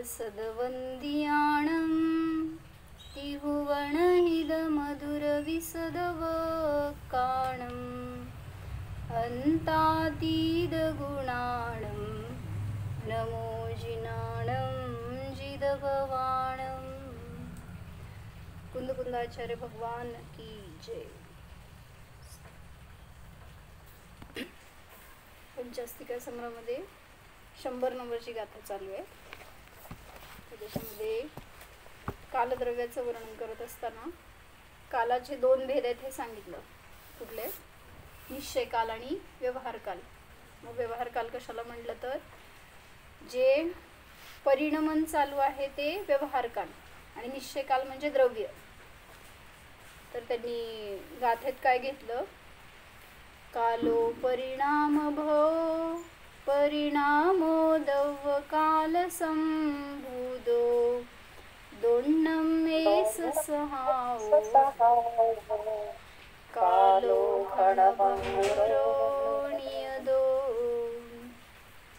सदवंदियाणं तिहुवणहिदमधुरविसदवकाणम् अन्तातीदगुणाणं नमो जिनाणं जिदभवाणं। कुंदकुंदाचार्य भगवान की जय। पंचास्तिका संग्रहामध्ये 100 नंबरची गाथा चालू आहे। त्याच्यामध्ये कालद्रव्याचं वर्णन करत असताना कालाचे 2 भेद आहेत हे सांगितलं। कुठले? निश्चय काल आणि व्यवहार काल। मग व्यवहार काल कशाला म्हटलं तर जे परिणमन चालू आहे ते व्यवहार काल आणि निश्चय काल म्हणजे द्रव्य। तर त्यांनी गाथेत काय घेतलं? कालो परिणाम भो परिणामो दव काल संभूदो दोन्नम एस सहाओ कालो खडभंगुरो नियदो।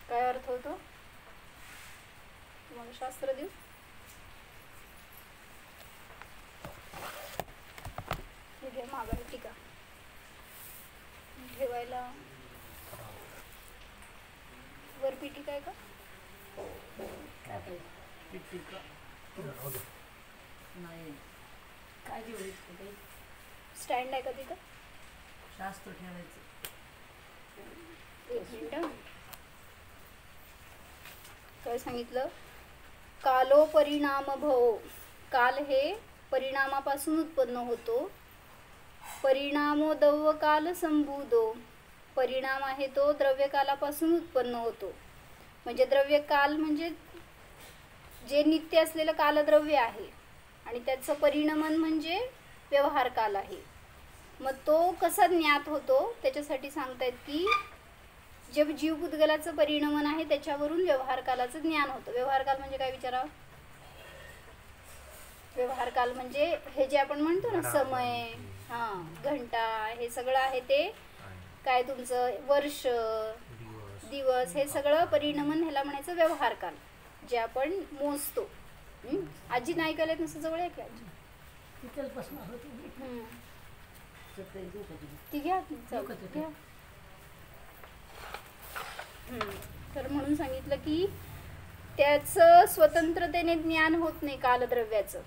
काय अर्थ होतो? तुम्हाला शास्त्र देऊ? हे घ्या मागे टीका ठेवायला वर पीठिका आहे का? स्टँड आहे का तिथं? शास्त्र ठेवायचं। एक मिनिट। काय सांगितलं? कालो परिणाम भव। काल हे परिणामापासून उत्पन्न होतो। परिणामो दव काल संभूदो। परिणाम आहे तो द्रव्य कालापासून उत्पन्न होतो। म्हणजे द्रव्य काल म्हणजे जे नित्य असलेलं कालद्रव्य आहे आणि त्याचं परिणमन म्हणजे व्यवहार काल आहे। मग तो कसा ज्ञात होतो त्याच्यासाठी सांगतायत की जे जीवपुद्गलाचं परिणमन आहे त्याच्यावरून व्यवहार कालाचं ज्ञान होतं। व्यवहार काल म्हणजे काय विचारावं? व्यवहार काल म्हणजे हे जे आपण म्हणतो ना समय, घंटा, हे सगळं आहे ते काय तुमचं वर्ष दिवस हे सगळं परिणमन ह्याला म्हणायचं व्यवहार काल जे आपण मोजतो। आजी नाही ऐकायला नुसतं जवळ आहे की आजी? ती घ्या घ्या। तर म्हणून सांगितलं की त्याचं स्वतंत्रतेने ज्ञान होत नाही कालद्रव्याचं।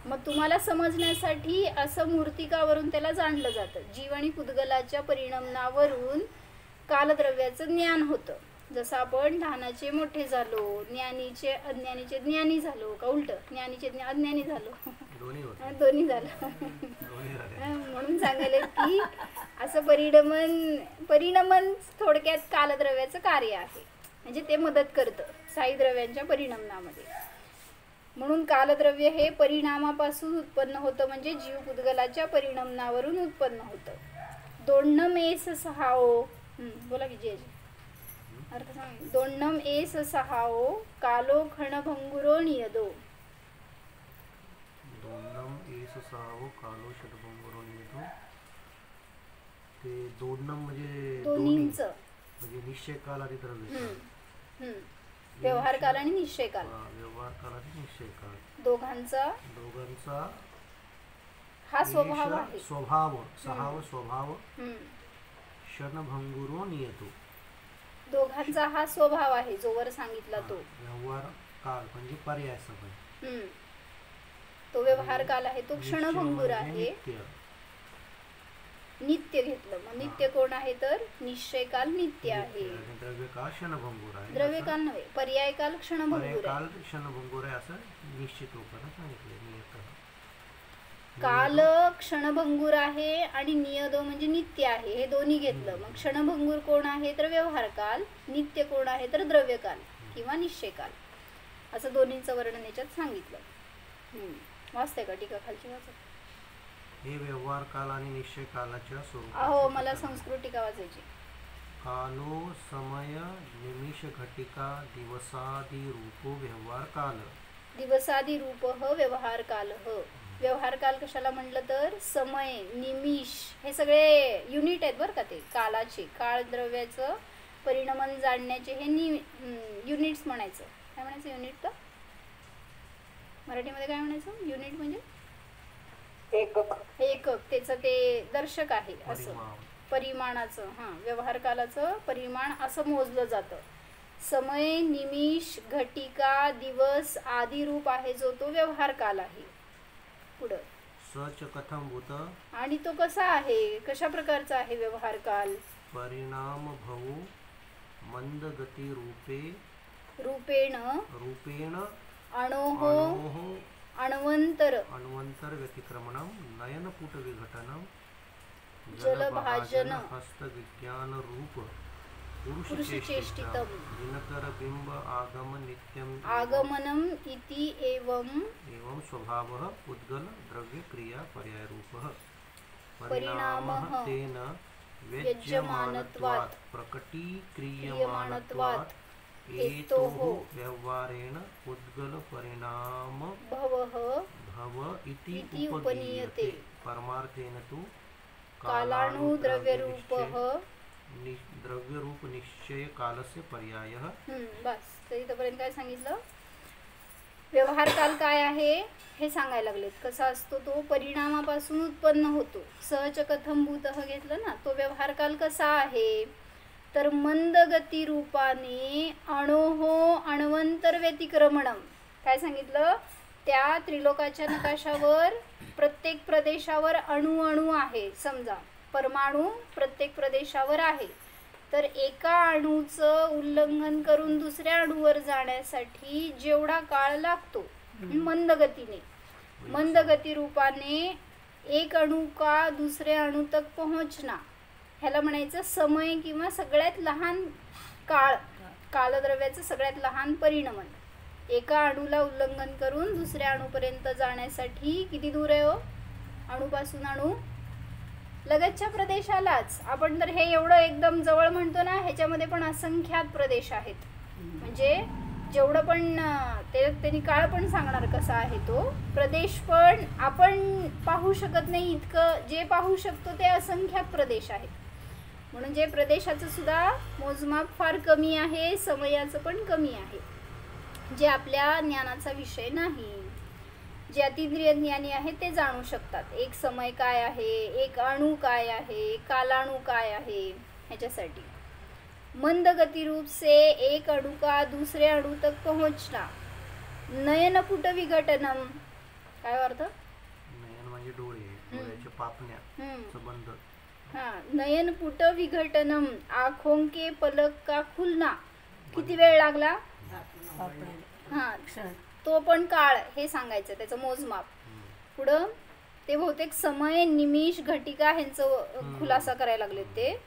मग तुम्हाला समजण्यासाठी असं मूर्तिकावरून त्याला जाणलं जातं। जीव आणि पुद्गलाच्या परिणमनावरून कालद्रव्याचं ज्ञान होतं। जसं आपण लहानाचे मोठे झालो, ज्ञानीचे अज्ञानीचे ज्ञानी झालो का उलट? ज्ञानीचे अज्ञानी झालो, दोन्ही झालं। म्हणून सांगायला की असं परिणमन थोडक्यात कालद्रव्याचं कार्य आहे। म्हणजे ते मदत करतं स्थायी द्रव्यांच्या परिणमनामध्ये। म्हणून कालद्रव्य हे परिणामापासून उत्पन्न होतं म्हणजे जीव पुद्गलाच्या परिणमनावरून उत्पन्न होतं। दोन्नम एस सहाओ। बोला की जे अर्थ सांग। दोन्नम एस सहाओ कालो क्षणभंगुरो नियदो। दोन्नम एस सहाओ कालो क्षणभंगुरो नियदो। ते दोन्नम म्हणजे दोन्हींचं म्हणजे निश्चय काल आणि द्रव्य। व्यवहार काल आणि निश्चय काल। व्यवहार काल आणि निश्चय काल दोघांचा हा स्वभाव आहे। स्वभाव स्वभाव क्षणभंगुरो नियतो। दोघांचा हा स्वभाव आहे जो वर सांगितला तो। व्यवहार काल म्हणजे पर्याय समय। तो व्यवहार काल आहे तो क्षणभंगुर आहे। नित्य घेतलं मग नित्य कोण आहे तर निश्चय काल नित्य आहे। द्रव्य काल क्षणभंगुर आहे। द्रव्य काल नव्हे, पर्याय काल क्षणभंगुर आहे। काल क्षणभंगुर आहे असं निश्चित रूपाने सांगितले। काल क्षणभंगुर आहे आणि नियदो म्हणजे नित्य आहे, हे दोन्ही घेतलं। मग क्षणभंगुर कोण आहे तर व्यवहार काल, नित्य कोण आहे तर द्रव्य काल किंवा निश्चय काल, असं दोन्हींचं वर्णन याच्यात सांगितलं। वाचते का टीका खालची? वाचत हे व्यवहार काल आणि निश्चय कालाच्या स्वरूपात। अहो मला संस्कृत टीका वाचायची। कालो समय निमिष घटिका दिवसादि रूपो व्यवहार काल। दिवसादि रूप व्यवहार काल। व्यवहार काल कशाला म्हटलं तर समय, निमिष हे सगळे युनिट आहेत बरं का। ते कालाचे, काळ द्रव्याचं परिणमन जाणण्याचे हे युनिट्स म्हणायचं। काय म्हणायचं युनिट? तर मराठीमध्ये काय म्हणायचं? युनिट म्हणजे एकक. एकक, त्याचं ते दर्शक आहे असं. परिमाण. परिमाणाचं, हां, व्यवहार कालाचं परिमाण असं मोजलं जातं. समय, निमिष, घटिका, दिवस आदी रूप आहे जो तो व्यवहार काल आहे. पुढं सच कथम भूत आणि तो कसा आहे, कशा प्रकारचा आहे व्यवहार काल? परिणाम भवो मंद गती रूपेण रूपेण अणोः अणोः अण्वन्तर अन्वंतर व्यतिक्रमणम नयनपुट विघटनम जलभाजन हस्त विज्ञान रूप पुरुषचेष्टितम दिनकर बिंब आगम नित्यम आगमनम इति एवं एवं स्वभावः उद्गल द्रव्य क्रिया पर्याय रूपः परिणामः तेन व्यज्यमानत्वात् प्रकटीक्रियमाणत्वात् एतोः व्यवहारेण उद्गल परिणाम भवः भव इति इति उपगीयते उपनीयते परमार्थेन तु कालाणुद्रव्यरूपः द्रव्यरूप निश्चय कालस्य पर्यायः. बस. तर इथपर्यंत काय सांगितलं? व्यवहार काल काय आहे हे सांगायला लागलेत. कसा असतो तो? परिणामापासून उत्पन्न होतो. सहज कथम भूतः घेतलं ना, तो व्यवहार काल कसा आहे? तर मंद गती रूपाने अणोः अण्वन्तर व्यतिक्रमणम. काय सांगितलं? त्या त्रिलोकाच्या नकाशावर प्रत्येक प्रदेशावर अणु अणु आहे. समजा परमाणू प्रत्येक प्रदेशावर आहे, तर एका अणूचं उल्लंघन करून दुसऱ्या अणूवर जाण्यासाठी जेवढा काळ लागतो मंद गतीने, मंद गती रूपाने एक अणू का दुसऱ्या अणू तक पोहोचना, ह्याला म्हणायचं समय किंवा सगळ्यात लहान काळ. कालद्रव्याचं सगळ्यात लहान परिणमन. एका अणूला उल्लंघन करून दुसऱ्या अणूपर्यंत जाण्यासाठी किती दूर आहे हो? अणूपासून अणू लगतच्या प्रदेशालाच. आपण तर हे एवढं एकदम जवळ म्हणतो ना, ह्याच्यामध्ये पण असंख्यात प्रदेश आहेत. म्हणजे जेवढं पण त्यांनी काळ पण सांगणार कसा आहे तो प्रदेश, पण आपण पाहू शकत नाही इतकं. जे पाहू शकतो ते असंख्यात प्रदेश आहेत. म्हणून जे प्रदेशाचं सुद्धा मोजमाप फार कमी आहे, समयाचं पण कमी आहे, जे आपल्या ज्ञानाचा विषय नाही. जे अतिंद्रिय ज्ञानी आहेत ते जाणू शकतात एक समय काय आहे, एक अणू काय आहे, कालाणू काय आहे. ह्याच्यासाठी मंद गती रूप से एक अणु का दूसरे अणु तक पहुंचना. नयनपुट विघटनम. काय अर्थ? नयन म्हणजे डोळे, डोळ्याच्या पापण्या संबंध. हाँ, नयनपुट विघटनम, आँखों के पलक का खुलना. किती वेळ लागला? हा, तो पण काळ हे सांगायचं, त्याचं मोजमाप. पुढं ते बहुतेक समय, निमिष, घटिका ह्यांचं खुलासा करायला लागले. ते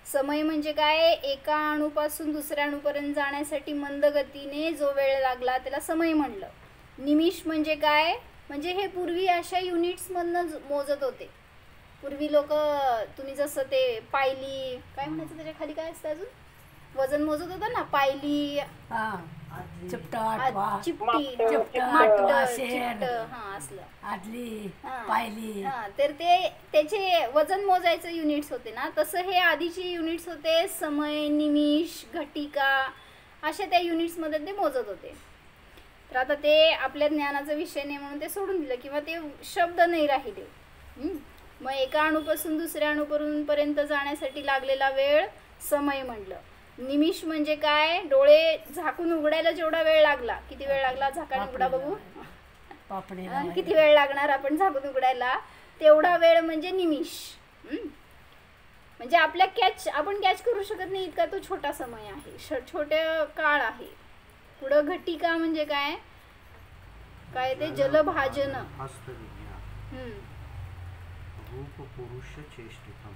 समय म्हणजे काय? एका अणूपासून दुसऱ्या अणूपर्यंत जाण्यासाठी मंद गतीने जो वेळ लागला त्याला समय म्हणलं. निमिष म्हणजे काय? म्हणजे हे पूर्वी अशा युनिट्समधनं मोजत होते. पूर्वी लोक, तुम्ही जसं ते पायली काय म्हणायचं, त्याच्या खाली काय असतं अजून वजन मोजत होतं ना, पायली, चिपट, चिपटी, हा असलं आदली, पायली. तर ते त्याचे वजन मोजायचं युनिट्स होते ना. तसं हे आधीचे युनिट्स होते. समय, निमिष, घटिका अशा त्या युनिट्समध्ये ते मोजत होते. तर आता ते आपल्या ज्ञानाचा विषय नाही म्हणून ते सोडून दिलं, किंवा ते शब्द नाही राहिले. मग एका अणूपासून दुसऱ्या अणूपर्यंत जाण्यासाठी लागलेला वेळ समय म्हणलं. निमिष म्हणजे काय? डोळे झाकून उघडायला जेवढा वेळ लागला. किती वेळ लागला? झाकाने उघडा बघू. किती वेळ लागणार आपण झाकून उघडायला? तेवढा वेळ म्हणजे निमिष. म्हणजे आपल्या आपण कॅच करू शकत नाही इतका तो छोटा समय आहे, छोटे काळ आहे. पुढं घटिका म्हणजे काय? काय ते? जलभाजन. रूप पुरुष चेष्टितम.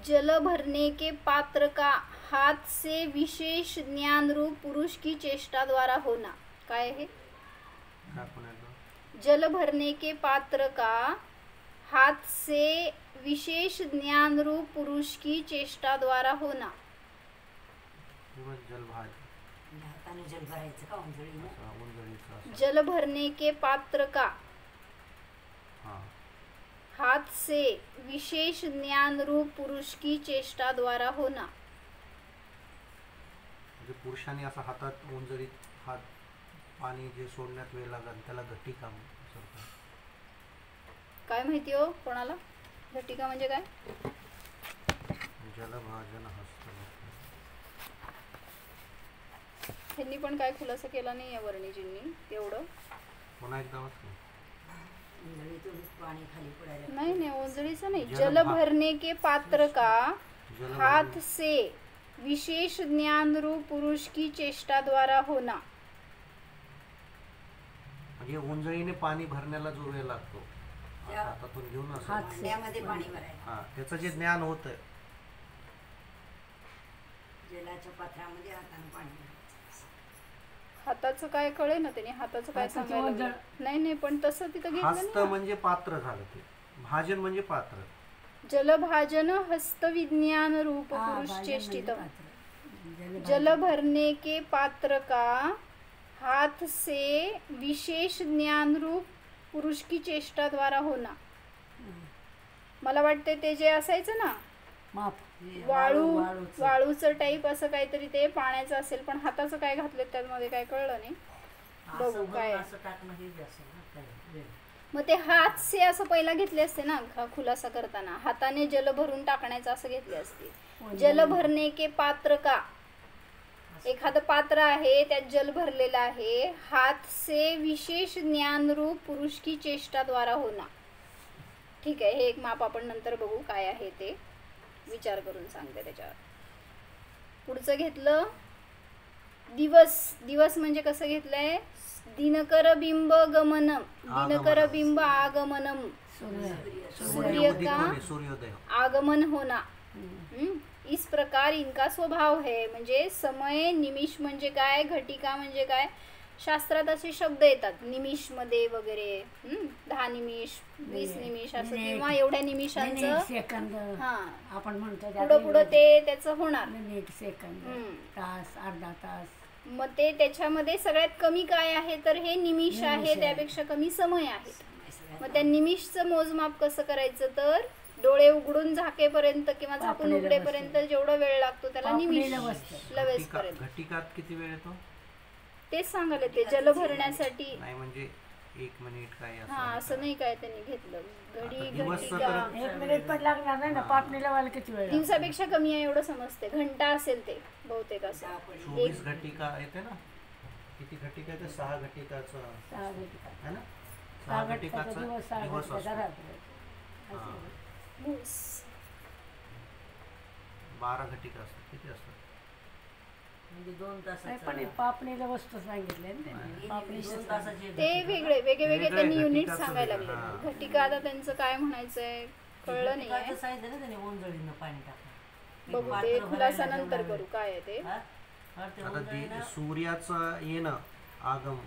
जल भरने के पात्र का हाथ से विशेष ज्ञान रूप पुरुष की चेष्टा द्वारा होना. काय है? जल भरने के पात्र का हाथ से विशेष ज्ञान रूप पुरुष की चेष्टा द्वारा होना. जल भरने के पात्र का हाथ से विशेष ज्ञान रूप पुरुष की चेष्टा द्वारा होना. म्हणजे पुरुषाने असा हातात ओंजळीत हात पाणी जे सोडण्यात वेळ लागेल त्याला घटिका म्हणतात. काय माहिती हो कोणाला? घटिका म्हणजे काय? जलभाजन हस्त. त्यांनी पण काय खुलासा केला नाही या वर्णिजींनी तेवढं. पुन्हा एकदा वाच ना. पाणी खाली पडायला नहीं नहीं ओंजळीचं नहीं। जल जल भरने के पात्र का जल हाथ भरने- से विशेष ज्ञान रूप पुरुष की चेष्टा द्वारा होना। म्हणजे उंजळीने पाणी भरण्याला जो वेळ लागतो त्या- हातातून घेऊन असं भांड्यामध्ये पाणी भरायला हा त्याचं जे ज्ञान होतं जलाच्या पात्रामध्ये हाताने पाणी भरायचं. हाताचं काय कळे ना त्याने हाताचं काय हाताचं सांगायला ओंजळ. लागलं. नाही नाही पण तसं तिथं घेतलं हस्त नाही. म्हणजे पात्र झालं ते. भाजन म्हणजे पात्र. जलभाजन हस्त विज्ञान रूप हा, पुरुष भाजन चेष्टितम। म्हणजे पात्र. जल भरने के पात्र का हाथ से विशेष ज्ञान रूप पुरुष की चेष्टा द्वारा होना। मला वाटते ते जे असायचं ना माप वाळूचं. वाळूचं टाईप असं काहीतरी ते पाण्याचं असेल पण हाताचं काय घातलं त्यामध्ये काय कळलं नाही। बघू काय मग ते हात से असं पहिला घेतले असते ना खुलासा करताना हाताने जल भरून टाकण्याचं असं घेतले असते। जल भरने के पात्र का एखादं पात्र आहे त्यात जल भरलेलं आहे हात से विशेष ज्ञान रूप पुरुष की चेष्टा द्वारा होना। ठीक आहे हे एक माप आपण नंतर बघू काय आहे ते विचार करून सांगते त्याच्यावर। पुढचं घेतलं दिवस। दिवस म्हणजे कसं घेतलंय दिनकर बिंब गमनम दिनकर बिंब आगमनम सूर्य का सूर्योदय आगमन होना। इस प्रकार इनका स्वभाव है। म्हणजे समय निमिष म्हणजे काय घटिका म्हणजे काय शास्त्रात असे शब्द येतात निमिष मध्ये वगैरे 10 निमिष 20 निमिष असं किंवा एवढ्या निमिषांचं सेकंद हा आपण म्हणतो पुढं पुढं ते त्याचं होणार। मिनिट सेकंद तास अर्धा तास मग ते त्याच्यामध्ये सगळ्यात कमी काय आहे तर हे निमिष आहे त्यापेक्षा कमी समय आहे। मग त्या निमिषचं मोजमाप कसं करायचं तर डोळे उघडून झाकेपर्यंत किंवा झाकून उघडेपर्यंत जेवढा वेळ लागतो त्याला निमिष लवेसपर्यंत। घटिकात किती वेळ येतो तेच सांगायला ते जल भरण्यासाठी नाही म्हणजे 1 मिनिट काय हा असं नाही काय त्यांनी घेतलं घडी दिवस घटिका 1 मिनिट पण लागणार नाही ना पापणीला व्हायला किती वेळ दिवसापेक्षा कमी आहे एवढं समजते घंटा असेल ते बहुतेक असं 24 घटिका येते ना किती घटिका येते 6 घटिकाचं है ना 6 घटिकाचा दिवस असतो 12 घटिका असतात किती असतात म्हणजे 2 तासाचं पण पापणीला वस्तू सांगितले ना त्यांनी पापणी 2 तासाचे ते वेगळे वेगळे वेगळे त्यांनी युनिट घटिकाचं सांगायला वेगळं, लागले घटिका आता त्यांचं काय म्हणायचंय कळलं नाही आहे। सांगितलं ना त्याने ओंजळीनं पाणी टाका बघू ते खुलासा नंतर करू काय आहे ते। आता सूर्याचं येणं आगम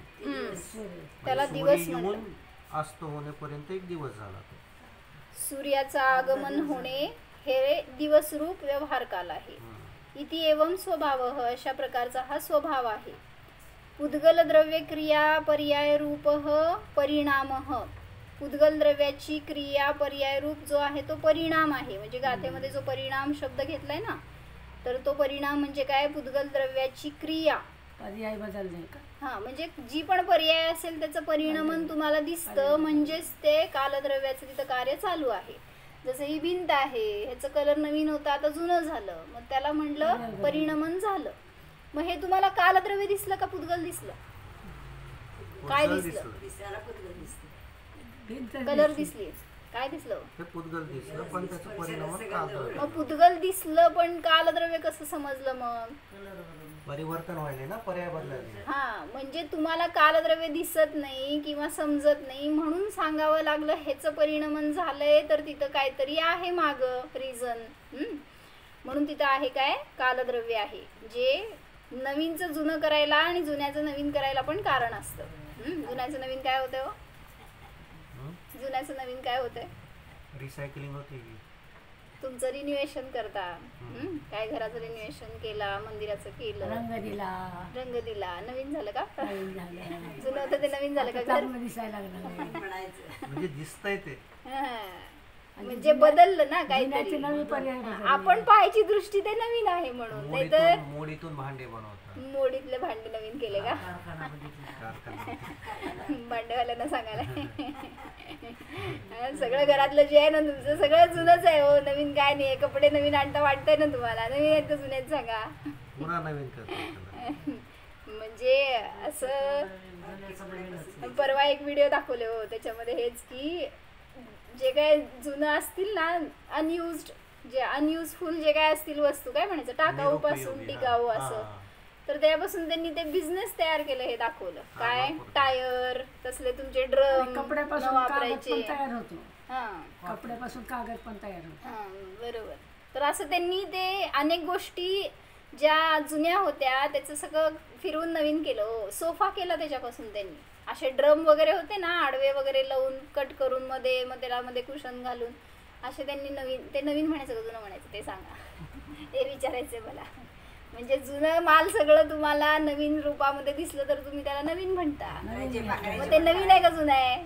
त्याला सूर्य दिवस येऊन म्हणतात। अस्त होण्यापर्यंत एक दिवस झाला तो सूर्याचं आगमन होणे हे दिवस रूप व्यवहार काल आहे। इति एवं स्वभावः अशा प्रकारचा हा स्वभाव आहे। उद्गल द्रव्य क्रिया पर्याय रूप परिणामः उद्गल द्रव्याची क्रिया पर्याय रूप जो आहे तो परिणाम आहे। म्हणजे गाथेमध्ये जो परिणाम शब्द घेतलाय ना तर तो परिणाम म्हणजे काय उद्गल द्रव्याची क्रिया पर्याय बदलणे का हा म्हणजे जी पण पर्याय असेल त्याचं परिणमन तुम्हाला दिसतं म्हणजेच ते कालद्रव्याचं तिथं कार्य चालू आहे। जसं ही भिंत आहे ह्याचं कलर नवीन होता आता जुनं झालं मग त्याला म्हटलं परिणमन झालं। मग हे तुम्हाला कालद्रव्य दिसलं का पुद्गल दिसलं काय दिसलं कलर दिसली काय दिसलं हे पुद्गल दिसलं पण त्याचं परिणाम कालद्रव्य मग पुद्गल दिसलं पण कालद्रव्य कसं समजलं मग परिवर्तन व्हायले ना पर्याय बदलायले हा म्हणजे तुम्हाला कालद्रव्य दिसत नाही किंवा समजत नाही म्हणून सांगावं लागलं ह्याचं परिणमन झालंय तर तिथं काहीतरी आहे माग रिझन म्हणून तिथं आहे काय कालद्रव्य आहे जे नवीनचं जुनं करायला आणि जुन्याचं नवीन करायला पण कारण असतं। जुन्याचं नवीन काय होतं जुन्याचं नवीन काय होतंय रिसायकलिंग होते की तुमचं रिन्युएशन करता काय घराचं रिन्युएशन केला मंदिराचं केलं रंग दिला नवीन झालं का जुनं होतं ते नवीन झालं का घर दिसायला लागलं म्हणजे दिसतंय ते म्हणजे बदललं ना जुन्याचे काहीतरी. नवी पर्याय बदलले. आपण पाहायची दृष्टी ते नवीन आहे म्हणून, नाहीतर मोडीतून भांडे बनवतात. मोडीतले भांडे नवीन केले का? कारखाना. भांडेवाल्यांना सांगायला सगळं घरातलं जे आहे ना तुमचं सगळं जुनंच आहे हो, नवीन काय नाही. कपडे नवीन आणता वाटतंय ना तुम्हाला, नवीन आहेत तर जुन्यात सांगा. पुन्हा नवीन करतात. म्हणजे असं परवा एक व्हिडिओ दाखवले हो, त्याच्यामध्ये हेच की जे काय जुनं असतील ना, अनयुज्ड जे अनयुजफुल जे काय असतील वस्तू, काय म्हणायचं, टाकाऊ पासून निरुपयोगी, टिकाऊ हा. असं, तर त्यापासून त्यांनी ते बिझनेस तयार केलं, हे दाखवलं. काय वापरतात. टायर, तसले तुमचे ड्रम कपड्यापासून कागद वापरायचे. पण तयार होतो. हा कपड्यापासून कागद पण तयार होतो. हा बरोबर. तर असं त्यांनी ते अनेक गोष्टी ज्या जुन्या होत्या त्याचं सगळं फिरवून नवीन केलं हो. सोफा केला त्याच्यापासून त्यांनी. असे ड्रम वगैरे होते ना, आडवे वगैरे लावून कट करून मध्ये मग त्याला मध्ये कुशन घालून असे त्यांनी नवीन, ते नवीन म्हणायचं का जुनं म्हणायचं ते सांगा. ते विचारायचं मला. म्हणजे जुनं माल सगळं तुम्हाला नवीन रूपामध्ये दिसलं तर तुम्ही त्याला नवीन म्हणता. मग ते नवीन आहे का जुनं आहे?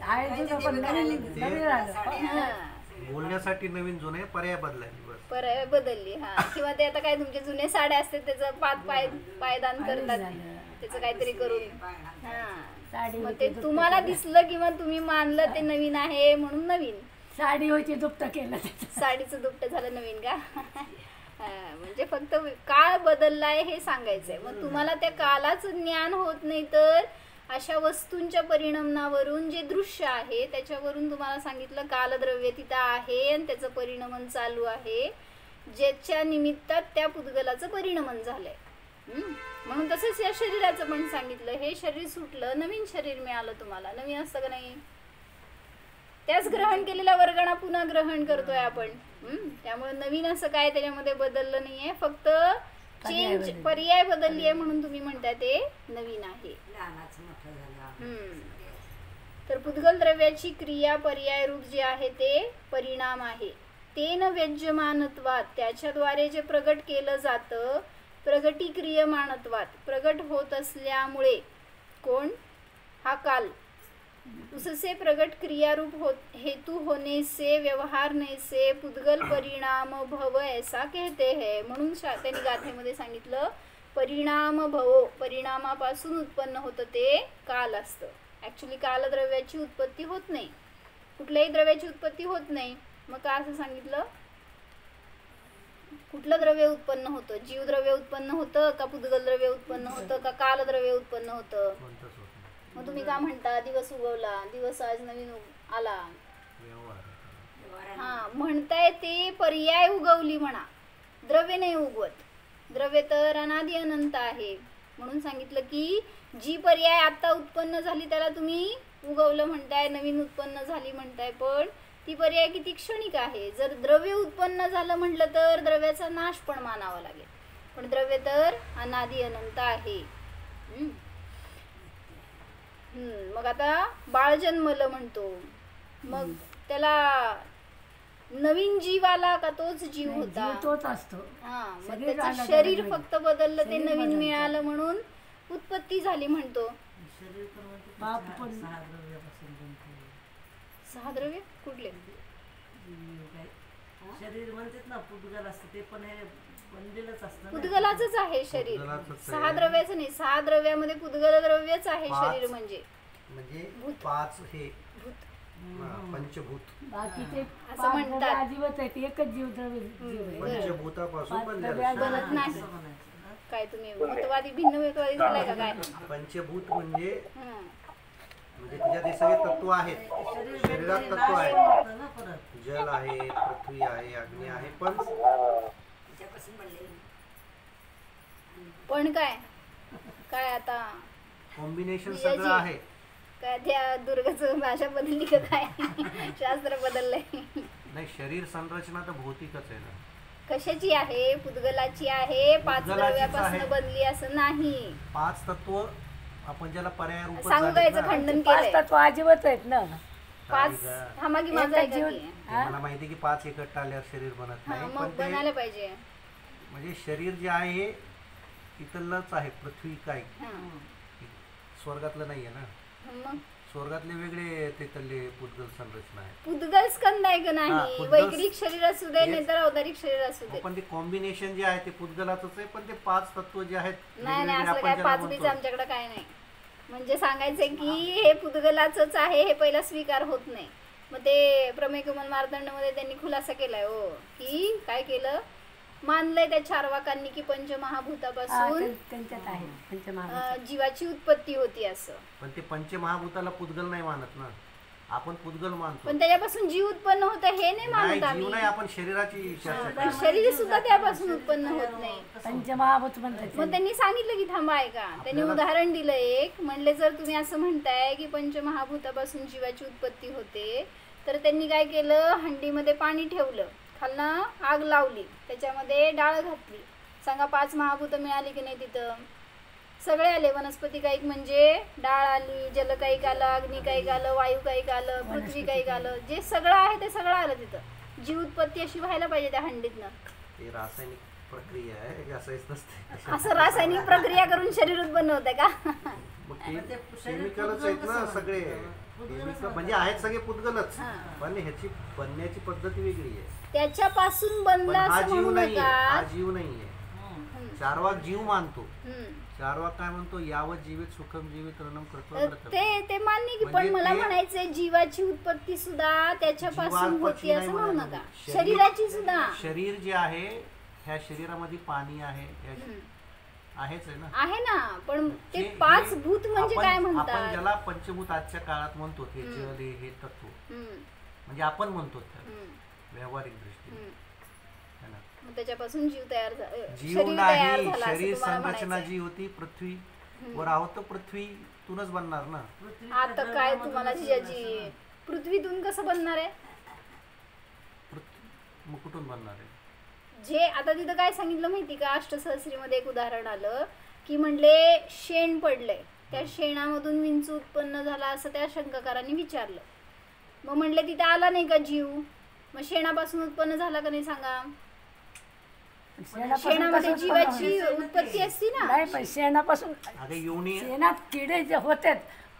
आहे जुनं पण नवीन आलं. हा बोलण्यासाठी नवीन जुने पर्याय बदलायचे बस. पर्याय बदलली. हा किंवा ते आता काय तुमचे जुने साड्या असतात त्याचं पायदान करतात, त्याचं काहीतरी करून. हा मग ते तुम्हाला दिसलं किंवा तुम्ही मानलं ते नवीन आहे म्हणून नवीन. साडी होती दुपटं केलं त्याचं. साडीचं दुपटं झालं नवीन का? म्हणजे फक्त काळ बदललाय हे सांगायचंय. मग तुम्हाला त्या कालाचं ज्ञान होत नाही, तर अशा वस्तूंच्या परिणामावरून जे दृश्य आहे त्याच्यावरून तुम्हाला सांगितलं कालद्रव्य तिथं आहे आणि त्याचं परिणमन चालू आहे, ज्याच्या निमित्तात त्या पुद्गलाचं परिणमन झालंय. म्हणून तसंच या शरीराचं पण सांगितलं. हे शरीर सुटलं, नवीन शरीर मिळालं तुम्हाला. नवीन असतं का नाही? त्याच ग्रहण केलेल्या वर्गणा पुन्हा ग्रहण करतोय आपण. त्यामुळे नवीन असं काय त्याच्यामध्ये बदललं नाहीये, फक्त चेंज, पर्याय बदलली आहे म्हणून तुम्ही म्हणताय ते नवीन आहे. तर पुद्गल द्रव्याची क्रिया पर्याय रूप जे आहे ते परिणाम आहे. तेन व्यज्यमानत्वात, त्याच्याद्वारे जे प्रगट केलं जातं, प्रगटीक्रियमाणत्वात, प्रगट होत असल्यामुळे. कोण? हा काल. उससे प्रगट क्रियारूप हेतु होने से व्यवहारने से पुद्गल परिणाम भव ऐसा कहते हैं. म्हणून त्यांनी गाथेमध्ये सांगितलं परिणाम भव, परिणामापासून उत्पन्न होतं ते काल असतं. ॲक्च्युली कालद्रव्याची उत्पत्ती होत नाही, कुठल्याही द्रव्याची उत्पत्ती होत नाही. मग का असं सांगितलं? कुठलं द्रव्य उत्पन्न होतं? जीवद्रव्य उत्पन्न होतं का पुद्गल द्रव्य उत्पन्न होतं का कालद्रव्य उत्पन्न होतं? मग तुम्ही का म्हणता दिवस उगवला, दिवस आज नवीन आला? हा म्हणताय ते पर्याय उगवली म्हणा, द्रव्य नाही उगवत. द्रव्य तर अनादि अनंत आहे. म्हणून सांगितलं की जी पर्याय आता उत्पन्न झाली त्याला तुम्ही उगवलं म्हणताय, नवीन उत्पन्न झाली म्हणताय, पण ती पर्याय किती क्षणिक आहे. जर द्रव्य उत्पन्न झालं म्हटलं तर द्रव्याचा नाश पण मानावा लागेल, पण द्रव्य तर अनादि अनंत आहे. मग आता बाळ जन्मलं म्हणतो, मग त्याला नवीन जीव आला का तोच जीव होता? तोच असतो. हा मग त्याचं शरीर फक्त बदललं, ते नवीन मिळालं म्हणून उत्पत्ती झाली म्हणतो. सहा द्रव्य कुठले? शरीर म्हणतात ना पुद्गल असतं, ते पण हे बनलेलंच असतं. पुद्गलाचंच आहे शरीर, सहा द्रव्याचं नाही. सहा द्रव्यामध्ये पुद्गल द्रव्यच आहे शरीर. म्हणजे पाच हे पंचभूत, बाकीचे असं म्हणतात. अजिबात आहे, एकच जीव द्रव्य पंचभूतापासून बनत नाही. काय तुम्ही मतवादी भिन्न मतवादी झालाय का काय? पंचभूत म्हणजे त्याच्यात हे सगळे तत्व आहेत. शरीरात तत्व आहेत, जल आहे, पृथ्वी आहे, अग्नी आहे, पण काय काय आता कॉम्बिनेशन सगळं आहे. काय त्या दुर्गाचं भाषा बदलली का काय? शास्त्र बदललंय? नाही, शरीर संरचना तर भौतिकच आहे ना. कशाची आहे? पुद्गलाची आहे. पाच द्रव्यापासून बनली असं नाही. पाच तत्व आपण ज्याला पर्याय रूप सांगू कायचं खंडन केलंय. तत्व अजिबात आहेत ना. पाच हा मागे माझा मला माहिती की पाच एकत्र आल्यावर शरीर बनत नाही, मग बनायला पाहिजे. म्हणजे शरीर जे आहे हे इथलंच आहे, पृथ्वी काय स्वर्गातलं नाहीये ना. मग स्वर्गातले वेगळे ते तल्ले पुद्गल संरचना आहे. पुद्गल स्कंद आहे का हा, नाही, पुद्गल- वैग्रिक शरीर असू दे तेच. नाही तर अवतारिक शरीर असू दे. पण ते कॉम्बिनेशन जे आहे ते पुद्गलाचंच आहे, पण ते 5 तत्व जे आहेत नाही नाही, वेगवेगळे असं आपण काय ज्याला पाचवीच म्हणतो. आमच्याकडे काय नाही. म्हणजे सांगायचंय की हे पुद्गलाचंच आहे, हे पहिला स्वीकार होत नाही. मग ते प्रमेय कमल मार्तंड मध्ये त्यांनी खुलासा केलाय हो, की काय केलं, मानलंय त्या चारवाकांनी की पंचमहाभूतापासून त्यांच्यात आहे पंचमहाभूत. जीवाची उत्पत्ती होती असं. पण ते पंचमहाभूताला पुद्गल नाही मानत ना, आपण पुद्गल मानतो. पण त्याच्यापासून जीव उत्पन्न होतं हे नाही नाही, मानत जीव आम्ही. नाही, आपण शरीराची चर्चा पण करतो. शरीर सुद्धा त्यापासून उत्पन्न होत नाही. पंचमहाभूत म्हणतात मग त्यांनी सांगितलं की थांबा आहे का, त्यांनी उदाहरण दिलं एक, म्हणले जर तुम्ही असं म्हणताय की पंचमहाभूतापासून जीवाची उत्पत्ती होते, तर त्यांनी काय केलं, हंडीमध्ये पाणी ठेवलं, खालनं आग लावली, त्याच्यामध्ये डाळ घातली. सांगा 5 महाभूत मिळाली की नाही तिथं? सगळे आले. वनस्पती कायिक म्हणजे डाळ आली, जलकायिक आलं, अग्निकायिक आलं, वायुकायिक आलं, पृथ्वी कायिक आलं, जे सगळं आहे ते सगळं आलं तिथं. जीव उत्पत्ती अशी व्हायला पाहिजे त्या हंडीतनं. हे रासायनिक प्रक्रिया आहे, असंच नसते. असं रासायनिक प्रक्रिया करून शरीर उत्पन्न होतंय का? मग ते केमिकलच आहेत ना सगळे, केमिकल म्हणजे आहेत सगळे पुद्गलच, पण ह्याची बनण्याची पद्धती वेगळी आहे. त्याच्यापासून पण बनला हा असं जीव म्हणू नाहीये, नका. हा जीव नाहीये. चारवाक जीव मानतो. हम्म. चारवाक काय म्हणतो, यावत जीवित सुखम जीवित रणम तर ते मान्य की, पण म्हणजे मला ते- म्हणायचंय जीवाची उत्पत्ती सुद्धा त्याच्यापासून जीवापाची होती असं नाही म्हणू म्हणायला नका. पाहिजे. शरीराची सुद्धा शरीर जे आहे, ह्या शरीरामध्ये पाणी आहे, आहेच आहे ना. आहे ना, पण ते हे- 5 हे भूत म्हणजे आपण- काय आपण म्हणतात? ज्याला पंचभूत आजच्या काळात म्हणतो ते जल हे तत्व, हम्म, म्हणजे आपण म्हणतो त्याला हम्म, व्यावहारिक दृष्टीने, हम्म. है ना. मग त्याच्यापासून जीव तयार झाला, जीव शरीर तयार नाही, झाला असं शरीर तुम्हाला संरचना म्हणायचंय. जी होती पृथ्वी वर आहोत, तर पृथ्वीतूनच बनणार ना. आता काय तुम्हाला जिजाजी, पृथ्वीतून कसं बनणार आहे? मग कुठून बनणार आहे? जे आता तिथं काय सांगितलं माहिती का, अष्टसहस्रीमध्ये एक उदाहरण आलं की म्हणले शेण पडलंय, त्या शेणामधून विंचू उत्पन्न झाला असं त्या शंकाकारांनी विचारलं. मग म्हणले तिथं आला नाही का जीव, मग शेणापासून उत्पन्न झाला का नाही सांगा? शेणामध्ये जीवाची उत्पत्ती असती ना. नाही, पण शेणापासून अगं योनी शेणात किडे जे होते,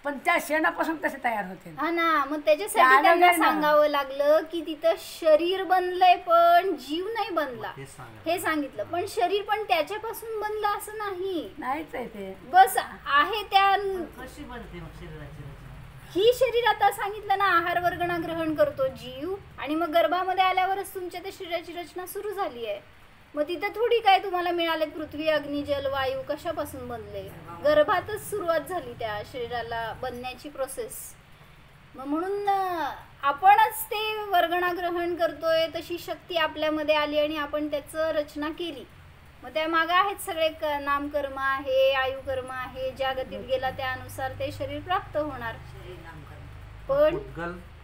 पण त्या शेणापासून कसे तयार होते? हा ना, मग त्याच्यासाठी त्याला त्यांना नाही ना. सांगावं लागलं की तिथं शरीर बनलंय पण जीव नाही बनला, तेच सांगा. हे सांगितलं. पण शरीर पण त्याच्यापासून बनलं असं नाही, नाहीच आहे ते. बस आहे त्या. कशी बनते मग शरीराची रचना? ही शरीर आता सांगितलं ना, आहार वर्गणा ग्रहण करतो जीव, आणि मग गर्भामध्ये आल्यावरच तुमच्या त्या शरीराची रचना सुरू झाली आहे. मग तिथं थोडी काय तुम्हाला मिळाले पृथ्वी अग्नी जल वायू कशापासून बनले, गर्भातच सुरुवात झाली त्या शरीराला बनण्याची प्रोसेस. मग म्हणून आपणच ते वर्गणा ग्रहण करतोय, तशी शक्ती आपल्यामध्ये आली आणि आपण त्याचं रचना केली. मग त्या मागं आहेत सगळे नामकर्म आहे, आयुकर्म आहे, ज्या गतीत गेला त्यानुसार ते शरीर प्राप्त होणार. पण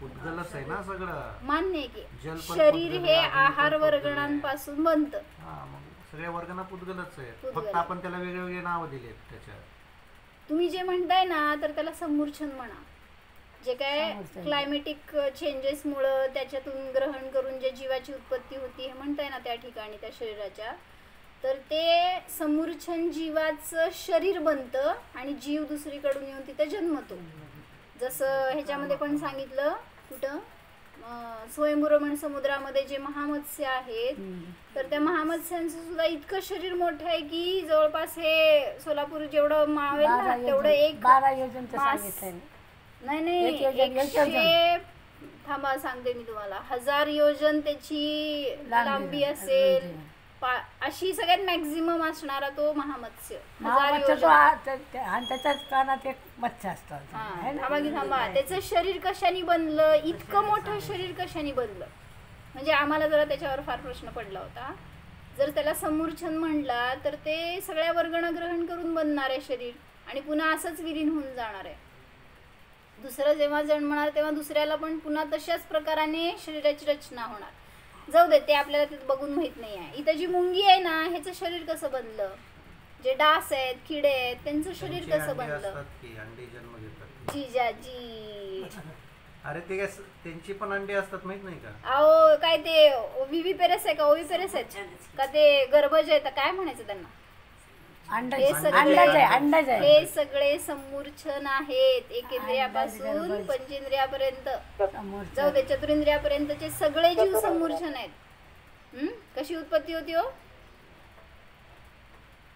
पुद्गलच आहे ना सगळं. मान्य आहे की जल पण शरीर पुद्गल हे आहे, अग्नी पण आहार पुद्गल आहे. वर्गणांपासून बनतं. हा, मग सगळ्या वर्गांना पुद्गलच आहे, पुद्गल. फक्त आपण त्याला वेगवेगळे नावं दिलेत त्याच्या. तुम्ही जे म्हणताय ना, तर त्याला समूर्छन म्हणा. जे काय समूर्छन. क्लायमेटिक चेंजेसमुळं त्याच्यातून ग्रहण करून जे जीवाची उत्पत्ती होती हे म्हणताय ना त्या ठिकाणी त्या शरीराच्या, तर ते समूर्छन जीवाचं शरीर बनतं आणि जीव दुसरीकडून येऊन तिथं जन्मतो. जसं ह्याच्यामध्ये पण सांगितलं कुठं, स्वयंभूरमण समुद्रामध्ये जे महामत्स्य आहेत, तर त्या महामत्स्यांचं सुद्धा इतकं शरीर मोठं आहे की जवळपास हे सोलापूर जेवढं मावेल ना तेवढं एक 12 योजनचं मास- सांगितलंय. नाही एक योजन, एक 100 थांबा सांगते मी तुम्हाला, 1000 योजन त्याची लांबी असेल. अशी सगळ्यात मॅक्झिमम असणारा तो महामत्स्य 1000 महामत्स्य तो योजन. आणि त्याच्याच कानात एक मत्स्य असतात. हा, थांबा की थांबा, त्याचं शरीर कशाने बनलं, इतकं मोठं शरीर कशाने बनलं, म्हणजे आम्हाला जरा त्याच्यावर फार प्रश्न पडला होता. जर त्याला समूर्छन म्हणला तर ते सगळ्या वर्गणा ग्रहण करून बनणार आहे शरीर, आणि पुन्हा असंच विलीन होऊन जाणार आहे. दुसरं जेव्हा जन्मणार तेव्हा दुसऱ्याला पण पुन्हा तशाच प्रकाराने शरीराची रचना होणार. जाऊ दे, ते आपल्याला तिथं बघून माहित नाही आहे. इथं जी मुंगी आहे ना, ह्याचं शरीर कसं बनलं, जे डास आहेत किडे आहेत त्यांचं शरीर त्यांचे कसं अंडे बनलं. असतात की अंडे जन्म घेतात. जिजाजी, अरे ते काय त्यांची पण अंडे असतात माहित नाही का? अहो काय ते विविपेरस आहे का ओविपेरस आहेत का, ते गर्भज आहे काय म्हणायचं त्यांना, अंडाच आहे. हे सगळे समूर्छन आहेत. एकेंद्रियापासून पंचेंद्रियापर्यंत जाऊ दे चतुरेंद्रियापर्यंतचे सगळे जीव समूर्छन आहेत. कशी उत्पत्ती होती हो?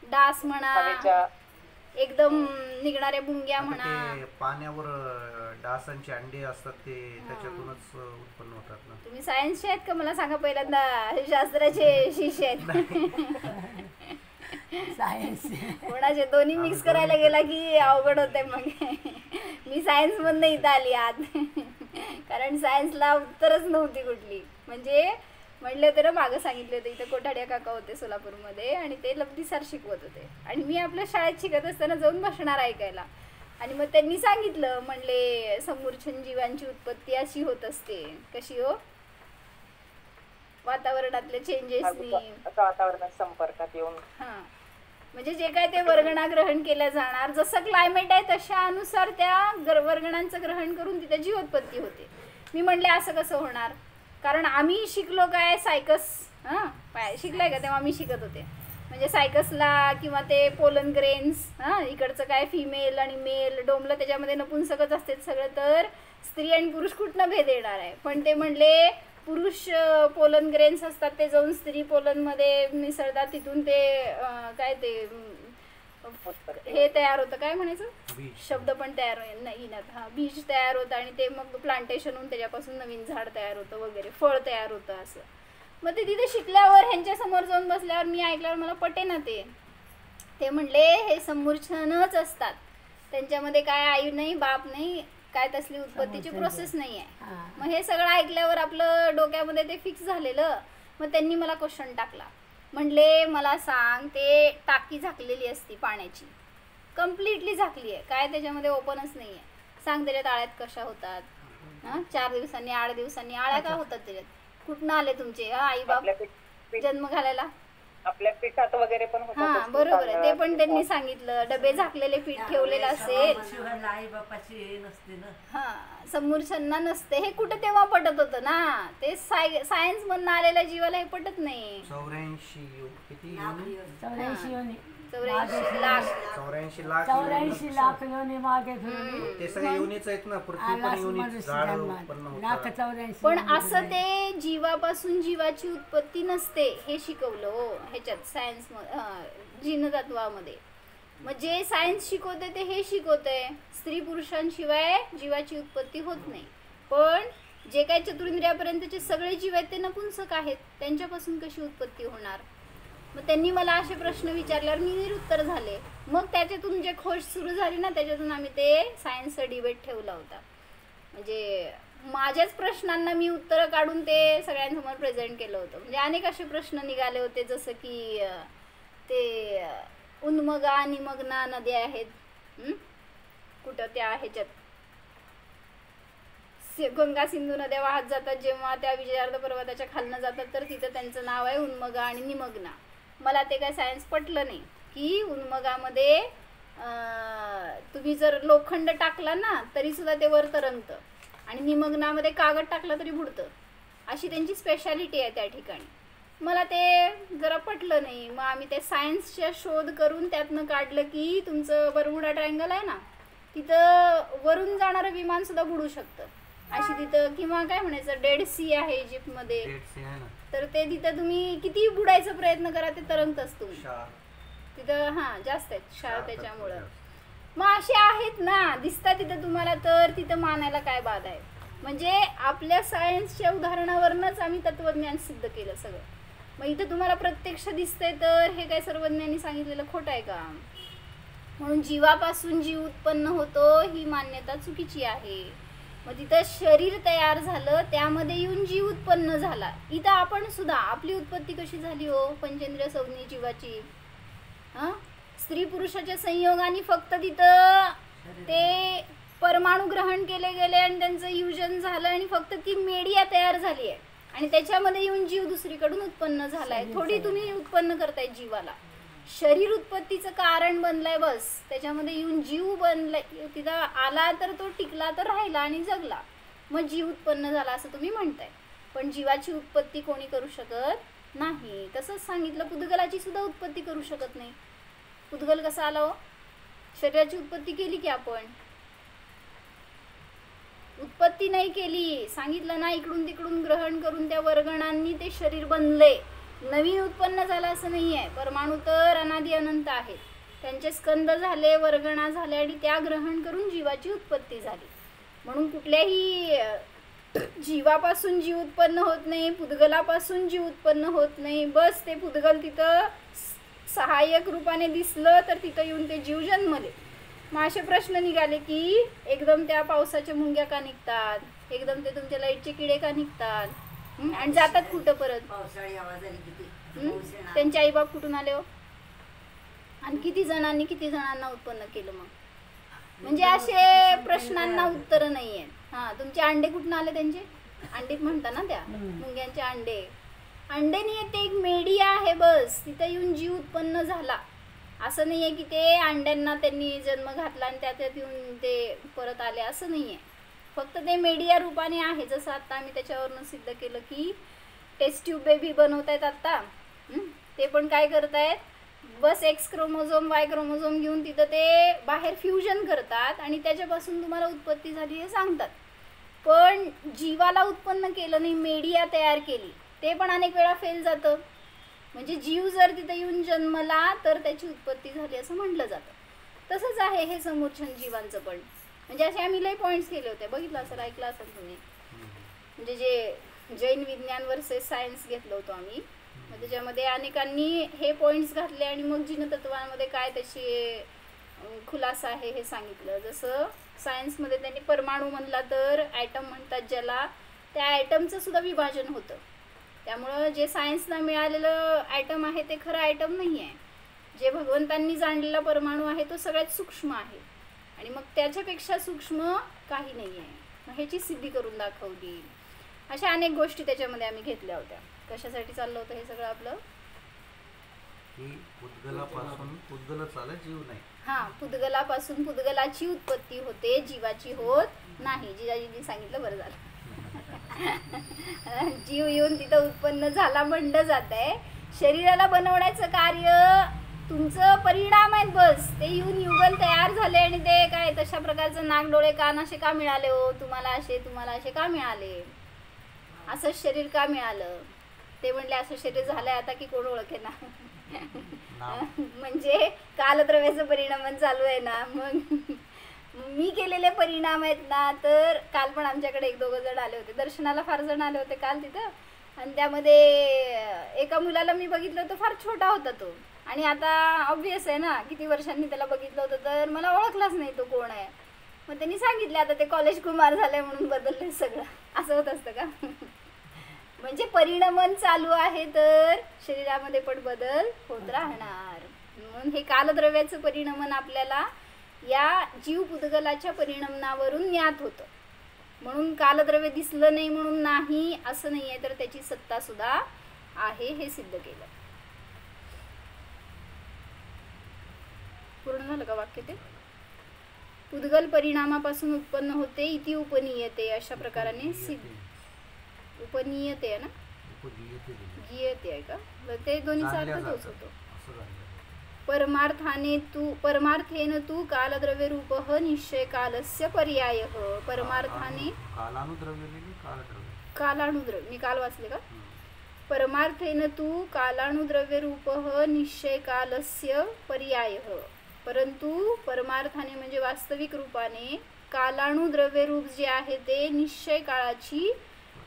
डास म्हणा, एकदम निघणाऱ्या बुंग्या म्हणा, ते पाण्यावर डासांचे अंडे असतात ते त्याच्यातूनच उत्पन्न होतात ना. तुम्ही सायन्सचे आहेत का मला सांगा पहिल्यांदा? शास्त्राचे शिष्य आहेत. सायन्स कोणाचे दोन्ही मिक्स करायला गेला की अवघड होते. मग मी सायन्स मधनं इथं आली आत, कारण सायन्सला उत्तरच नव्हती कुठली. म्हणजे म्हणले होते ना, मागं सांगितले होते इथं कोठाड्या काका होते सोलापूरमध्ये आणि ते लब्धीसार शिकवत होते आणि मी आपल्या शाळेत शिकत असताना जाऊन बसणार ऐकायला. आणि मग त्यांनी सांगितलं, म्हणले समूर्छन जीवांची उत्पत्ती अशी होत असते. कशी हो? वातावरणातल्या चेंजेसनी, वातावरणात संपर्कात येऊन. हां, म्हणजे जे काय ते वर्गणा ग्रहण केल्या जाणार, जसं क्लायमेट आहे तशा अनुसार त्या वर्गणांचं ग्रहण करून तिथे जीवोत्पत्ती होते. मी म्हणले असं कसं होणार? कारण आम्ही शिकलो काय सायकस, शिकलाय का? तेव्हा आम्ही शिकत होते. म्हणजे सायकसला किंवा ते पोलन ग्रेन्स, इकडचं काय फिमेल आणि मेल, डोमलं त्याच्यामध्ये नपुंसकच असते सगळं, तर स्त्री आणि पुरुष कुठनं भेद येणार आहे? पण ते म्हणले पुरुष पोलन ग्रेन्स असतात ते जाऊन स्त्री पोलनमध्ये मिसळतात, तिथून ते काय ते हे तयार होतं, काय म्हणायचं शब्द पण तयार नाही ना, बीज तयार होतं आणि ते मग प्लांटेशन होऊन त्याच्यापासून नवीन झाड तयार होतं वगैरे, फळ तयार होतं असं. मग ते तिथे शिकल्यावर ह्यांच्या समोर जाऊन बसल्यावर मी ऐकल्यावर मला पटेना ते म्हणले हे समूर्छनच असतात, त्यांच्यामध्ये काय आई नाही बाप नाही, काय तसली उत्पत्तीची प्रोसेस नाही आहे. मग हे सगळं ऐकल्यावर आपलं डोक्यामध्ये ते फिक्स झालेलं. मग त्यांनी मला क्वेश्चन टाकला, म्हणले मला सांग, ते टाकी झाकलेली असती पाण्याची, कम्प्लिटली झाकली आहे, काय त्याच्यामध्ये ओपनच नाही आहे, सांग त्याच्यात आळ्यात कशा होतात? 4 दिवसांनी 8 दिवसांनी आळ्या का होतात त्याच्यात? कुठनं आले तुमचे आई बाप जन्म घालायला? आपल्या पिठात वगैरे पण हा बरोबर आहे, ते पण त्यांनी सांगितलं. डबे झाकलेले पीठ ठेवलेलं असेल, आई बापाची नसते ना. हा समूर्छनना नसते. हे कुठं तेव्हा पटत होतं ना, ते सायन्स मधनं आलेल्या जीवाला हे पटत नाही. 84 लाख योनी मागे ते सगळे युनिट्स आहेत ना, पृथ्वी पण युनिट झाड उत्पन्न होतात. पण असं ते जीवापासून जीवाची उत्पत्ती नसते हे शिकवलं हो ह्याच्यात सायन्स जीनतत्वामध्ये. मग जे सायन्स शिकवते ते हे शिकवते, स्त्री पुरुषांशिवाय जीवाची उत्पत्ती होत नाही. पण जे काही चतुरेंद्रियापर्यंतचे सगळे जीव आहेत ते नपुंसक आहेत, त्यांच्यापासून कशी उत्पत्ती होणार? मग त्यांनी मला असे प्रश्न विचारल्यावर मी निरुत्तर झाले. मग त्याच्यातून जे खोज सुरू झाली ना, त्याच्यातून आम्ही ते सायन्सचा डिबेट ठेवला होता. म्हणजे माझ्याच प्रश्नांना मी उत्तरं काढून ते सगळ्यांसमोर प्रेझेंट केलं होतं. म्हणजे अनेक असे प्रश्न निघाले होते, जसं की ते उन्मगा निमग्ना नद्या आहेत, कुठं त्या ह्याच्यात गंगा सिंधू नद्या वाहत जातात जेव्हा त्या विजयार्ध पर्वताच्या खालनं जातात, तर तिथं त्यांचं नाव आहे उन्मगा आणि निमग्ना. मला ते काय सायन्स पटलं नाही की उन्मगामध्ये तुम्ही जर लोखंड टाकला ना तरी सुद्धा ते वर तरंगतं आणि निमग्नामध्ये कागद टाकलं तरी बुडतं, अशी त्यांची स्पेशालिटी आहे त्या ठिकाणी. मला ते जरा पटलं नाही. मग आम्ही ते सायन्सच्या शोध करून त्यातनं काढलं की तुमचं बरमुडा ट्रायंगल आहे ना, तिथं वरून जाणारं विमान सुद्धा बुडू शकतं अशी तिथं, किंवा काय म्हणायचं डेड सी आहे इजिप्तमध्ये, तर ते तिथं तुम्ही किती बुडायचा प्रयत्न करा ते तरंगतच तुम्ही तिथं. जास्त आहेत क्षार त्याच्यामुळं. मग असे आहेत ना दिसतात तिथं तुम्हाला, तर तिथं मानायला काय बाद आहे? म्हणजे आपल्या सायन्सच्या उदाहरणावरनंच आम्ही तत्वज्ञान सिद्ध केलं सगळं. मग इथं तुम्हाला प्रत्यक्ष दिसतंय, तर हे काय सर्वज्ञांनी सांगितलेलं खोटं आहे का? म्हणून जीवापासून जीव उत्पन्न होतो ही मान्यता चुकीची आहे. मग तिथं शरीर तयार झालं, त्यामध्ये येऊन जीव उत्पन्न झाला. इथं आपण सुद्धा आपली उत्पत्ती कशी झाली हो? पंचेंद्रिय संज्ञी जीवाची, स्त्री पुरुषाच्या संयोगाने फक्त तिथं ते परमाणू ग्रहण केले गेले आणि त्यांचं युजन झालं आणि फक्त ती मीडिया तयार झाली आहे आणि त्याच्यामध्ये येऊन जीव दुसरीकडून उत्पन्न झालाय. थोडी तुम्ही उत्पन्न करताय जीवाला, शरीर उत्पत्तीचं कारण बनलंय बस, त्याच्यामध्ये येऊन जीव बनलाय, तिथं आला तर तो टिकला तर राहिला आणि जगला, मग जीव उत्पन्न झाला असं तुम्ही म्हणताय. पण जीवाची उत्पत्ती कोणी करू शकत नाही. तसंच सांगितलं पुद्गलाची सुद्धा उत्पत्ती करू शकत नाही. पुद्गल कसा आला हो? शरीराची उत्पत्ती केली की आपण? उत्पत्ती नाही केली. सांगितलं ना, इकडून तिकडून ग्रहण करून त्या वर्गणांनी ते शरीर बनले. नवीन उत्पन्न झालं असं नाही आहे. परमाणू तर अनादि अनंत आहेत. त्यांचे स्कंद झाले, वर्गणा झाले आणि त्या ग्रहण करून जीवाची उत्पत्ती झाली. म्हणून कुठल्याही जीवापासून जीव उत्पन्न होत नाही, पुद्गलापासून जीव उत्पन्न होत नाही. बस ते पुद्गल तिथं सहाय्यक रूपाने दिसलं तर तिथं येऊन ते जीव जन्मले. मग असे प्रश्न निघाले की एकदम त्या पावसाच्या मुंग्या का निघतात, एकदम ते तुमच्या लाईटचे किडे का निघतात, आणि जातात कुठं परत? पावसाळी आवाज आली किती त्यांचे आईबाप कुठून आले हो? आणि किती जणांना उत्पन्न केलं? मग म्हणजे असे प्रश्नांना उत्तर नाही आहेत. हा, तुमचे अंडे कुठून आले? त्यांचे अंडे म्हणता ना त्या मुंग्यांचे अंडे. अंडे नाही, ते एक मीडिया आहे बस. तिथं येऊन जीव उत्पन्न झाला. असं नाही आहे की ते अंड्यांना त्यांनी जन्म घातला आणि त्याच्यात येऊन ते परत आले, असं नाही आहे. फक्त ते मीडिया रूपाने आहे. जसं आत्ता आम्ही त्याच्यावरनं सिद्ध केलं की टेस्ट ट्यूब बेबी बनवत आहेत आत्ता. ते पण काय करतायत, बस एक्स क्रोमोझोम वाय क्रोमोझोम घेऊन तिथं ते बाहेर फ्युजन करतात आणि त्याच्यापासून तुम्हाला उत्पत्ती झाली हे सांगतात. पण जीवाला उत्पन्न केलं नाही, मीडिया तयार केली. ते पण अनेक वेळा फेल जातं. म्हणजे जीव जर तिथं येऊन जन्मला तर त्याची उत्पत्ती झाली असं म्हटलं जातं. तसंच आहे हे समोरछंद जीवांचं पण. म्हणजे असे आम्ही लय पॉईंट्स केले होते, बघितलं असेल, ऐकलं असेल तुम्ही. म्हणजे जे जैन विज्ञान वर्सेस सायन्स घेतलं होतं आम्ही, मग त्याच्यामध्ये अनेकांनी हे पॉईंट्स घातले आणि मग जिनतत्वांमध्ये काय त्याची खुलासा आहे हे सांगितलं. जसं सायन्समध्ये त्यांनी परमाणू म्हणला तर ॲटम म्हणतात ज्याला, त्या ॲटमचं सुद्धा विभाजन होतं. त्यामुळं जे सायन्सला मिळालेलं ॲटम आहे ते खरं ॲटम नाही आहे. जे भगवंतांनी जाणलेला परमाणू आहे तो सगळ्यात सूक्ष्म आहे आणि मग त्याच्यापेक्षा सूक्ष्म काही नाही आहे. मग ह्याची सिद्धी करून दाखवली. अशा अनेक गोष्टी त्याच्यामध्ये आम्ही घेतल्या होत्या. कशासाठी चाललं होतं हे सगळं आपलं? की पुद्गलापासून पुद्गलच आलं, जीव नाही. हां, पुद्गलापासून पुद्गलाची उत्पत्ती होते, जीवाची होत नाही. जिजाजींनी सांगितलं, बरं झालं. जीव येऊन तिथं उत्पन्न झाला म्हणलं जात आहे. शरीराला बनवण्याचं कार्य तुमचं परिणाम आहेत बस. ते येऊन युगल तयार झाले आणि ते काय तशा प्रकारचं नाक डोळे कान असे का मिळाले हो तुम्हाला असे का मिळाले? असं शरीर का मिळालं? ते म्हणले असं शरीर झालंय आता की कोण ओळखे ना. म्हणजे कालद्रव्याचं परिणाम चालू आहे ना. मग मी केलेले परिणाम आहेत ना. तर काल पण आमच्याकडे 1-2 जण आले होते दर्शनाला, फार जण आले होते काल तिथं. आणि त्यामध्ये एका मुलाला मी बघितलं होतं, फार छोटा होता तो. आणि आता ऑब्वियस आहे ना, किती वर्षांनी त्याला बघितलं होतं तर मला ओळखलाच नाही तो कोण आहे. मग त्यांनी सांगितलं आता ते कॉलेज कुमार झाले म्हणून बदलले सगळं. असं होत असतं का? म्हणजे परिणमन चालू आहे तर शरीरामध्ये पण बदल होत राहणार. म्हणून हे कालद्रव्याचं परिणमन आपल्याला या जीव पुद्गलाच्या परिणमनावरून ज्ञात होतं. म्हणून कालद्रव्य दिसलं नाही म्हणून नाही असं नाही आहे, तर त्याची सत्ता सुद्धा आहे हे सिद्ध केलं. पूर्ण झालं का वाक्य? ते पुद्गल परिणामापासून उत्पन्न होते इति उपनीयते, अशा प्रकाराने सिद्ध. उपनीयते आहे ना, गीयते आहे का? ते दोन्हीचा अर्थ तोच होतो. परमार्थेन तू कालद्रव्य रूपः निश्चय कालस्य पर्यायः. परमार्थाने कालानुद्रव्य, मी काल वाचले का? परमार्थेन तू कालानुद्रव्य रूपः निश्चय कालस्य पर्यायः. परंतु परमार्थाने म्हणजे वास्तविक रूपाने कालानुद्रव्य रूप जे आहे ते निश्चय काळाची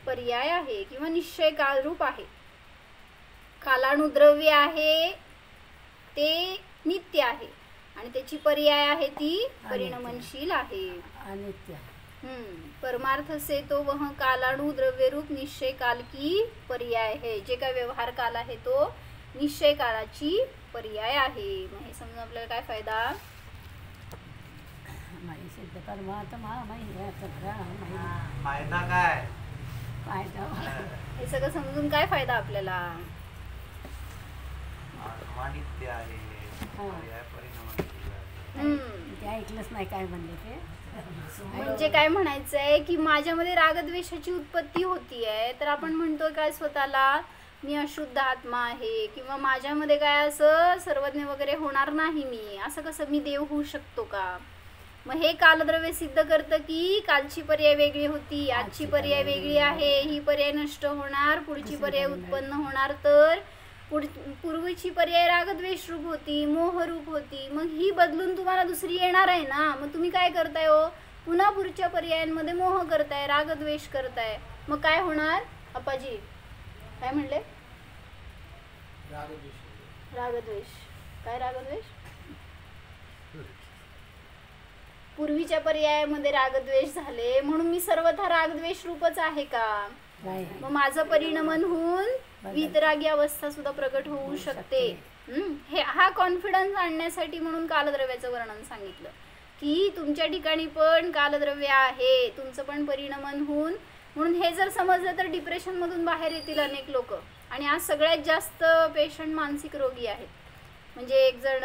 पर्याय आहे किंवा निश्चय काल रूप आहे. कालानुद्रव्य आहे ते नित्य आहे आणि त्याची पर्याय आहे ती परिणमनशील आहे. अनित्य. परमार्थ से तो वह कालाणु द्रव्य रूप निश्चय काल की पर्याय है. जे काय व्यवहार काल आहे तो निश्चय काळाची पर्याय आहे. मग हे समजून आपल्याला काय फायदा? फायदा काय? हे सगळं समजून काय फायदा आपल्याला? नित्य आहे, ते ऐकलंच नाही काय म्हणले ते. म्हणजे काय म्हणायचंय की माझ्यामध्ये रागद्वेषाची उत्पत्ती होतीये तर आपण म्हणतो काय स्वतःला मी अशुद्ध आत्मा आहे किंवा माझ्यामध्ये काय असं सर्वज्ञ वगैरे होणार नाही, मी असं कसं मी देव होऊ शकतो का? मग हे कालद्रव्य सिद्ध करतं की कालची पर्याय वेगळी होती, आजची पर्याय वेगळी आहे, ही पर्याय नष्ट होणार, पुढची पर्याय उत्पन्न होणार. तर पूर्वीची पर्याय रागद्वेष रूप होती, मोहरूप होती, मग ही बदलून तुम्हाला दुसरी येणार आहे ना. मग तुम्ही काय करताय हो, पुन्हा पुढच्या पर्यायांमध्ये मोह करताय, रागद्वेष करताय. मग काय होणार अप्पाजी, काय म्हणले? रागद्वेष. काय रागद्वेष? पूर्वीच्या पर्यायामध्ये रागद्वेष झाले म्हणून मी सर्वथा रागद्वेष रूपच आहे का? मग माझं परिणमन होऊन वीतरागी अवस्था सुद्धा प्रकट होऊ शकते. हे हा कॉन्फिडन्स आणण्यासाठी म्हणून कालद्रव्याचं वर्णन सांगितलं की तुमच्या ठिकाणी पण कालद्रव्य आहे, तुमचं पण परिणमन होऊन. म्हणून हे जर समजलं तर डिप्रेशनमधून बाहेर येतील अनेक लोक. आणि आज सगळ्यात जास्त पेशंट मानसिक रोगी आहेत. म्हणजे एक जण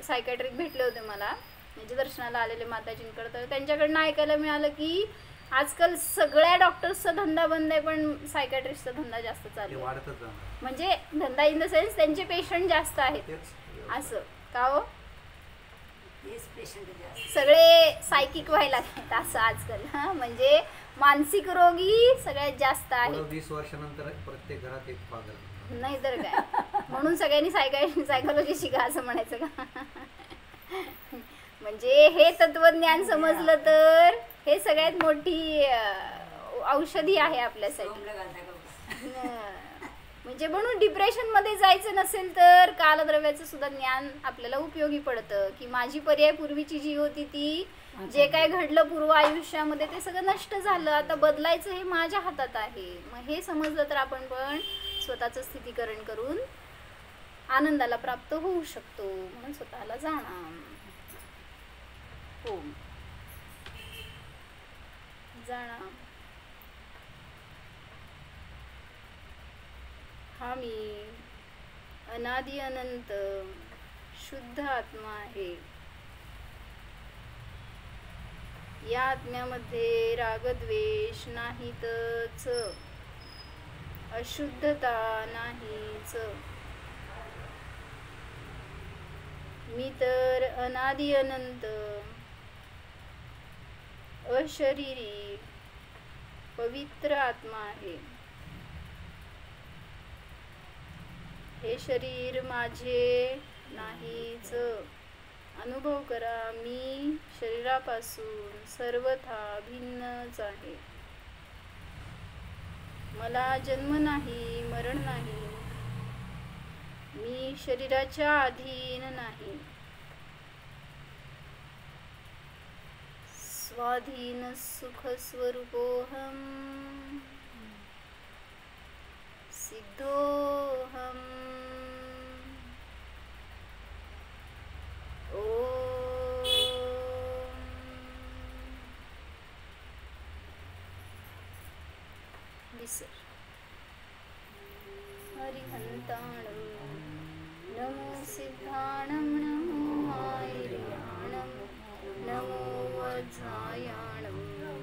सायकॅट्रिक भेटले होते मला, म्हणजे दर्शनाला आलेले माताजींकडे, तर त्यांच्याकडनं ऐकायला मिळालं की आजकाल सगळ्या डॉक्टर्सचा धंदा बंद आहे पण सायकॅट्रिस्टचा धंदा जास्त चालू आहे. म्हणजे धंदा इन द सेन्स त्यांचे पेशंट जास्त आहेत. असं का हो? सगळे सायकिक व्हायला लागतात असं आजकाल. म्हणजे मानसिक रोगी सगळ्यात जास्त आहेत. 20 वर्षानंतर प्रत्येक घरात एक पागल. नाही तर काय. म्हणून सगळ्यांनी सायकोलॉजी शिका असं म्हणायचं का? म्हणजे हे तत्वज्ञान समजलं तर हे सगळ्यात मोठी औषधी आहे आपल्यासाठी. म्हणजे म्हणून डिप्रेशन मध्ये जायचं नसेल तर कालद्रव्याचं सुद्धा ज्ञान आपल्याला उपयोगी पडतं की माझी पर्याय पूर्वीची जी होती ती, जे काय घडलं पूर्व आयुष्यामध्ये ते सगळं नष्ट झालं, आता बदलायचं हे माझ्या हातात आहे. मग हे समजलं तर आपण पण स्वतःचं स्थितीकरण करून आनंदाला प्राप्त होऊ शकतो. म्हणून स्वतःला जाणा. हो, जाणा. हा मी अनादि अनंत शुद्ध आत्मा आहे. या आत्म्यामध्ये रागद्वेष नाहीतच, अशुद्धता नाहीच. मी तर अनादि अनंत अशरीरी पवित्र आत्मा आहे. हे शरीर माझे नाहीच. अनुभव करा, मी शरीरापासून सर्वथा भिन्नच आहे. मला जन्म नाही, मरण नाही. मी शरीराच्या अधीन नाही. स्वाधीन सुख स्वरूपोहम सिद्धोहम. ओम विसर. हरिहंताणं नमो सिद्धाणं नमो आयर्याणं नमो वज्रायाणं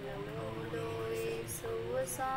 नमो लोये सौवसा.